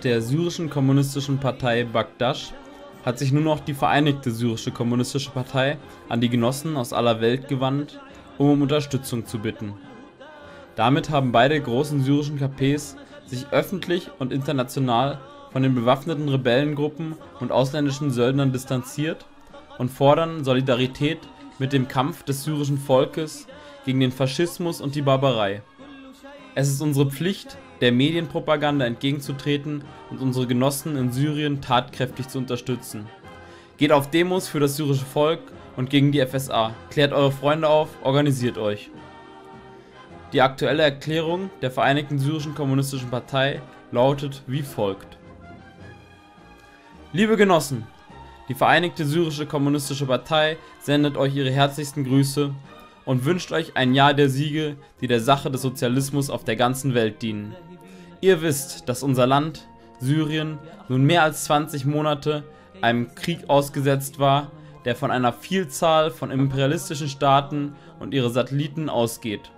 der syrischen kommunistischen Partei Bakdasch hat sich nun noch die Vereinigte Syrische Kommunistische Partei an die Genossen aus aller Welt gewandt, um Unterstützung zu bitten. Damit haben beide großen syrischen KPs sich öffentlich und international von den bewaffneten Rebellengruppen und ausländischen Söldnern distanziert und fordern Solidarität mit dem Kampf des syrischen Volkes gegen den Faschismus und die Barbarei. Es ist unsere Pflicht, der Medienpropaganda entgegenzutreten und unsere Genossen in Syrien tatkräftig zu unterstützen. Geht auf Demos für das syrische Volk und gegen die FSA, klärt eure Freunde auf, organisiert euch. Die aktuelle Erklärung der Vereinigten Syrischen Kommunistischen Partei lautet wie folgt. Liebe Genossen, die Vereinigte Syrische Kommunistische Partei sendet euch ihre herzlichsten Grüße und wünscht euch ein Jahr der Siege, die der Sache des Sozialismus auf der ganzen Welt dienen. Ihr wisst, dass unser Land, Syrien, nun mehr als 20 Monate einem Krieg ausgesetzt war, der von einer Vielzahl von imperialistischen Staaten und ihre Satelliten ausgeht.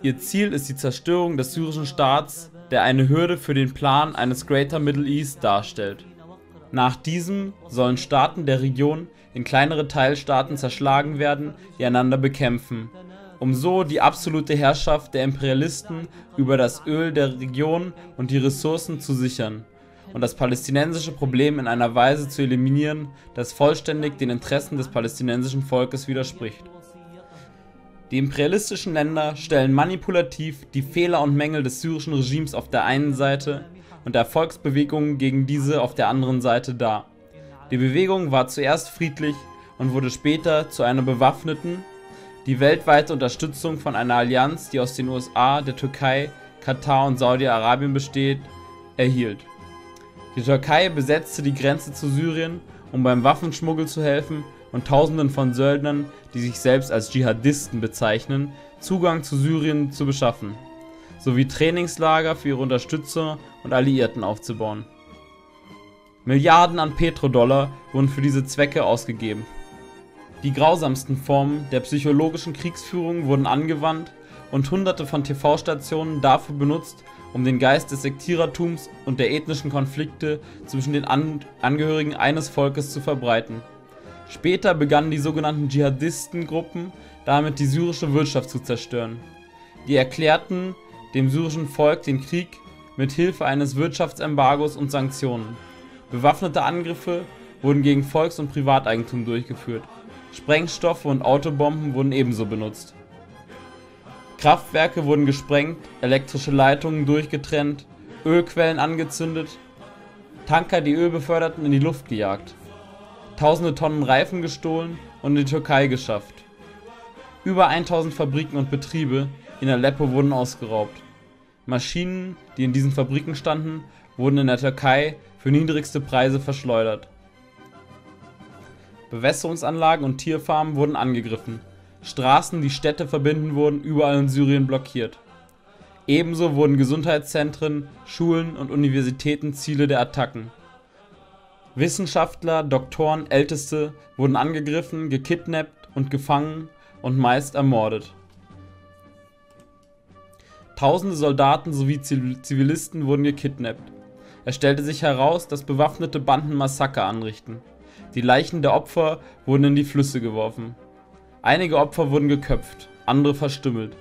Ihr Ziel ist die Zerstörung des syrischen Staats, der eine Hürde für den Plan eines Greater Middle East darstellt. Nach diesem sollen Staaten der Region in kleinere Teilstaaten zerschlagen werden, die einander bekämpfen, um so die absolute Herrschaft der Imperialisten über das Öl der Region und die Ressourcen zu sichern und das palästinensische Problem in einer Weise zu eliminieren, das vollständig den Interessen des palästinensischen Volkes widerspricht. Die imperialistischen Länder stellen manipulativ die Fehler und Mängel des syrischen Regimes auf der einen Seite und der Volksbewegung gegen diese auf der anderen Seite dar. Die Bewegung war zuerst friedlich und wurde später zu einer bewaffneten, die weltweite Unterstützung von einer Allianz, die aus den USA, der Türkei, Katar und Saudi-Arabien besteht, erhielt. Die Türkei besetzte die Grenze zu Syrien, um beim Waffenschmuggel zu helfen und Tausenden von Söldnern, die sich selbst als Dschihadisten bezeichnen, Zugang zu Syrien zu beschaffen, sowie Trainingslager für ihre Unterstützer und Alliierten aufzubauen. Milliarden an Petrodollar wurden für diese Zwecke ausgegeben. Die grausamsten Formen der psychologischen Kriegsführung wurden angewandt und Hunderte von TV-Stationen dafür benutzt, um den Geist des Sektierertums und der ethnischen Konflikte zwischen den Angehörigen eines Volkes zu verbreiten. Später begannen die sogenannten Dschihadistengruppen damit die syrische Wirtschaft zu zerstören. Die erklärten dem syrischen Volk den Krieg mit Hilfe eines Wirtschaftsembargos und Sanktionen. Bewaffnete Angriffe wurden gegen Volks- und Privateigentum durchgeführt. Sprengstoffe und Autobomben wurden ebenso benutzt. Kraftwerke wurden gesprengt, elektrische Leitungen durchgetrennt, Ölquellen angezündet, Tanker, die Öl beförderten, in die Luft gejagt. Tausende Tonnen Reifen gestohlen und in die Türkei geschafft. Über 1000 Fabriken und Betriebe in Aleppo wurden ausgeraubt. Maschinen, die in diesen Fabriken standen, wurden in der Türkei für niedrigste Preise verschleudert. Bewässerungsanlagen und Tierfarmen wurden angegriffen. Straßen, die Städte verbinden, wurden überall in Syrien blockiert. Ebenso wurden Gesundheitszentren, Schulen und Universitäten Ziele der Attacken. Wissenschaftler, Doktoren, Älteste wurden angegriffen, gekidnappt und gefangen und meist ermordet. Tausende Soldaten sowie Zivilisten wurden gekidnappt. Es stellte sich heraus, dass bewaffnete Banden Massaker anrichten. Die Leichen der Opfer wurden in die Flüsse geworfen. Einige Opfer wurden geköpft, andere verstümmelt.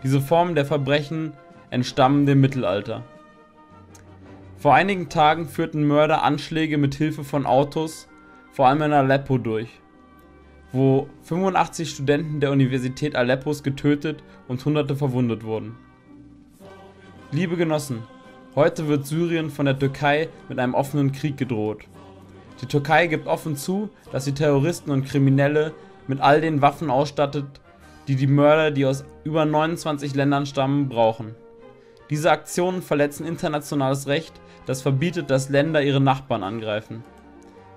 Diese Formen der Verbrechen entstammen dem Mittelalter. Vor einigen Tagen führten Mörder Anschläge mit Hilfe von Autos, vor allem in Aleppo durch, wo 85 Studenten der Universität Aleppos getötet und Hunderte verwundet wurden. Liebe Genossen, heute wird Syrien von der Türkei mit einem offenen Krieg gedroht. Die Türkei gibt offen zu, dass sie Terroristen und Kriminelle mit all den Waffen ausstattet, die die Mörder, die aus über 29 Ländern stammen, brauchen. Diese Aktionen verletzen internationales Recht, das verbietet, dass Länder ihre Nachbarn angreifen.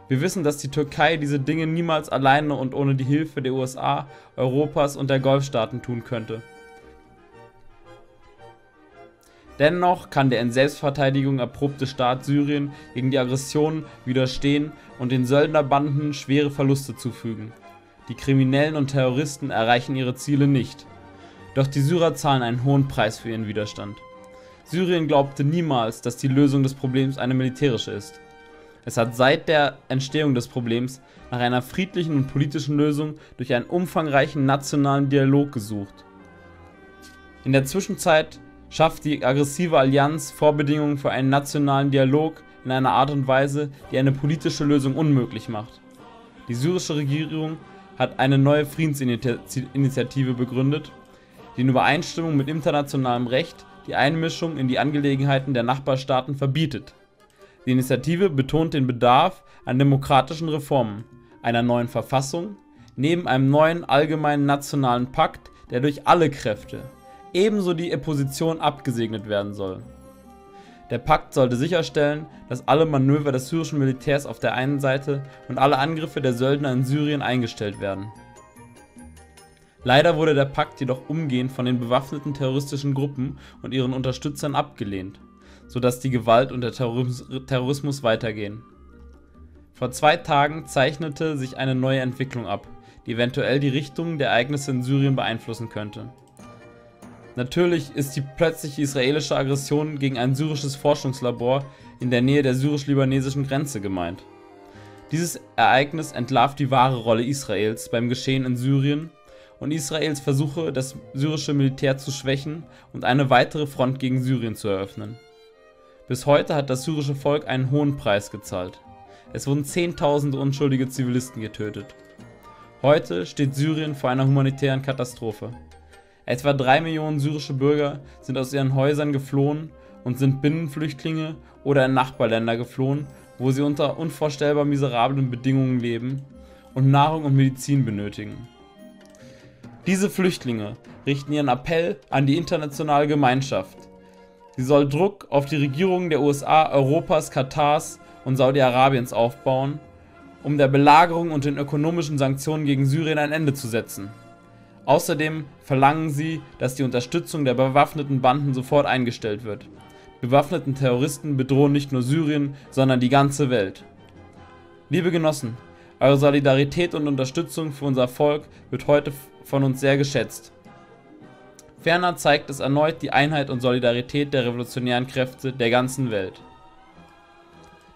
Wir wissen, dass die Türkei diese Dinge niemals alleine und ohne die Hilfe der USA, Europas und der Golfstaaten tun könnte. Dennoch kann der in Selbstverteidigung erprobte Staat Syrien gegen die Aggression widerstehen und den Söldnerbanden schwere Verluste zufügen. Die Kriminellen und Terroristen erreichen ihre Ziele nicht. Doch die Syrer zahlen einen hohen Preis für ihren Widerstand. Syrien glaubte niemals, dass die Lösung des Problems eine militärische ist. Es hat seit der Entstehung des Problems nach einer friedlichen und politischen Lösung durch einen umfangreichen nationalen Dialog gesucht. In der Zwischenzeit schafft die aggressive Allianz Vorbedingungen für einen nationalen Dialog in einer Art und Weise, die eine politische Lösung unmöglich macht. Die syrische Regierung hat eine neue Friedensinitiative begründet, die in Übereinstimmung mit internationalem Recht die Einmischung in die Angelegenheiten der Nachbarstaaten verbietet. Die Initiative betont den Bedarf an demokratischen Reformen, einer neuen Verfassung, neben einem neuen allgemeinen nationalen Pakt, der durch alle Kräfte, ebenso die Opposition, abgesegnet werden soll. Der Pakt sollte sicherstellen, dass alle Manöver des syrischen Militärs auf der einen Seite und alle Angriffe der Söldner in Syrien eingestellt werden. Leider wurde der Pakt jedoch umgehend von den bewaffneten terroristischen Gruppen und ihren Unterstützern abgelehnt, sodass die Gewalt und der Terrorismus weitergehen. Vor 2 Tagen zeichnete sich eine neue Entwicklung ab, die eventuell die Richtung der Ereignisse in Syrien beeinflussen könnte. Natürlich ist die plötzliche israelische Aggression gegen ein syrisches Forschungslabor in der Nähe der syrisch-libanesischen Grenze gemeint. Dieses Ereignis entlarvt die wahre Rolle Israels beim Geschehen in Syrien und Israels Versuche, das syrische Militär zu schwächen und eine weitere Front gegen Syrien zu eröffnen. Bis heute hat das syrische Volk einen hohen Preis gezahlt. Es wurden Zehntausende unschuldige Zivilisten getötet. Heute steht Syrien vor einer humanitären Katastrophe. Etwa 3 Millionen syrische Bürger sind aus ihren Häusern geflohen und sind Binnenflüchtlinge oder in Nachbarländer geflohen, wo sie unter unvorstellbar miserablen Bedingungen leben und Nahrung und Medizin benötigen. Diese Flüchtlinge richten ihren Appell an die internationale Gemeinschaft. Sie soll Druck auf die Regierungen der USA, Europas, Katars und Saudi-Arabiens aufbauen, um der Belagerung und den ökonomischen Sanktionen gegen Syrien ein Ende zu setzen. Außerdem verlangen sie, dass die Unterstützung der bewaffneten Banden sofort eingestellt wird. Die bewaffneten Terroristen bedrohen nicht nur Syrien, sondern die ganze Welt. Liebe Genossen, eure Solidarität und Unterstützung für unser Volk wird heute von uns sehr geschätzt. Ferner zeigt es erneut die Einheit und Solidarität der revolutionären Kräfte der ganzen Welt.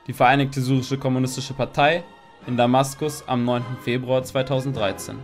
Die Vereinigte Syrische Kommunistische Partei in Damaskus am 9. Februar 2013.